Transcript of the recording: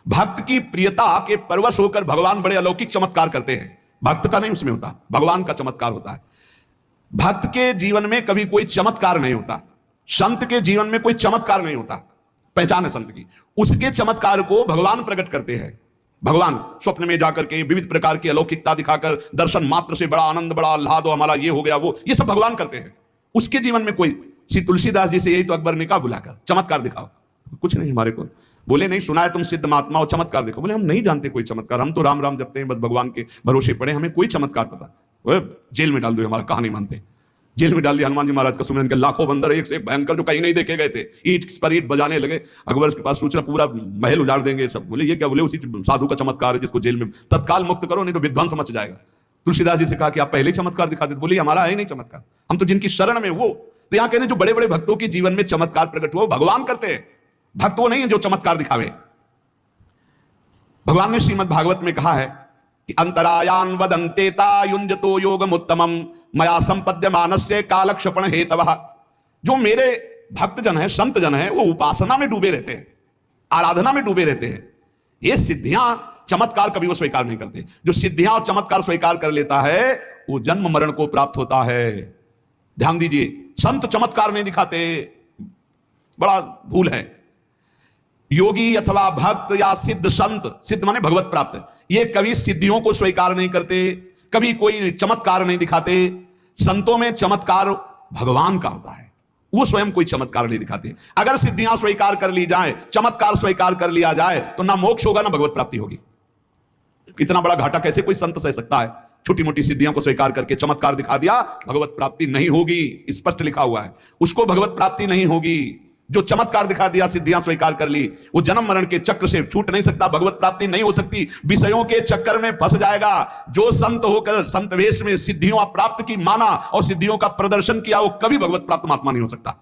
भक्त की प्रियता के परवश होकर भगवान बड़े अलौकिक चमत्कार करते हैं। भक्त का नहीं उसमें होता, भगवान का चमत्कार होता है। भक्त के जीवन में कभी कोई चमत्कार नहीं होता, संत के जीवन में कोई चमत्कार नहीं होता। पहचान है संत की, उसके चमत्कार को भगवान प्रकट करते हैं। भगवान स्वप्न में जाकर के विविध प्रकार की अलौकिकता दिखाकर दर्शन मात्र से बड़ा आनंद, बड़ा आह्लाद, हमारा ये हो गया, वो ये सब भगवान करते हैं। उसके जीवन में कोई, श्री तुलसीदास जी से यही तो अकबर ने कहा बुलाकर, चमत्कार दिखाओ। कुछ नहीं हमारे को, बोले नहीं सुना है तुम सिद्ध महात्मा हो, चमत्कार देखो। बोले हम नहीं जानते कोई चमत्कार, हम तो राम राम जपते हैं, बस भगवान के भरोसे पड़े, हमें कोई चमत्कार पता। जेल में डाल दो, हमारा कहा नहीं मानते। जेल में डाल दिया हनुमान जी महाराज का सुमिरन के लाखों बंदर एक से भयंकर जो कहीं नहीं देखे गए थे, ईंट पर ईंट बजाने लगे। अकबर के पास सूचना, पूरा महल उजाड़ देंगे सब। बोले ये क्या? बोले उसी साधु का चमत्कार है जिसको जेल में तत्काल मुक्त करो, नहीं तो विध्वंस मच जाएगा। तुलसीदास जी से कहा कि आप पहले चमत्कार दिखा देते। बोले हमारा है नहीं चमत्कार, हम तो जिनकी शरण में वो। तो यहाँ कहने जो बड़े बड़े भक्तों के जीवन में चमत्कार प्रकट हुआ भगवान करते हैं, भक्त वो नहीं है जो चमत्कार दिखावे। भगवान ने श्रीमद् भागवत में कहा है कि अंतरायान वदंतेता युंजतो योगमुत्तमम मया संपद्य मानस्य कालक्षेपण हेतवः। जो मेरे भक्त जन है, संत जन है, वो उपासना में डूबे रहते हैं, आराधना में डूबे रहते हैं। ये सिद्धियां चमत्कार कभी वो स्वीकार नहीं करते। जो सिद्धियां और चमत्कार स्वीकार कर लेता है वो जन्म मरण को प्राप्त होता है। ध्यान दीजिए, संत चमत्कार नहीं दिखाते, बड़ा भूल है। योगी अथवा भक्त या सिद्ध संत, सिद्ध माने भगवत प्राप्त, ये कभी सिद्धियों को स्वीकार नहीं करते, कभी कोई चमत्कार नहीं दिखाते। संतों में चमत्कार भगवान का होता है, वो स्वयं कोई चमत्कार नहीं दिखाते। अगर सिद्धियां स्वीकार कर ली जाए, चमत्कार स्वीकार कर लिया जाए, तो ना मोक्ष होगा ना भगवत प्राप्ति होगी। इतना बड़ा घाटा कैसे कोई संत सह सकता है? छोटी मोटी सिद्धियों को स्वीकार करके चमत्कार दिखा दिया, भगवत प्राप्ति नहीं होगी, स्पष्ट लिखा हुआ है, उसको भगवत प्राप्ति नहीं होगी। जो चमत्कार दिखा दिया, सिद्धियां स्वीकार कर ली, वो जन्म मरण के चक्र से छूट नहीं सकता, भगवत प्राप्ति नहीं हो सकती, विषयों के चक्कर में फंस जाएगा। जो संत होकर संत वेश में सिद्धियों प्राप्त की माना और सिद्धियों का प्रदर्शन किया, वो कभी भगवत प्राप्त महात्मा नहीं हो सकता।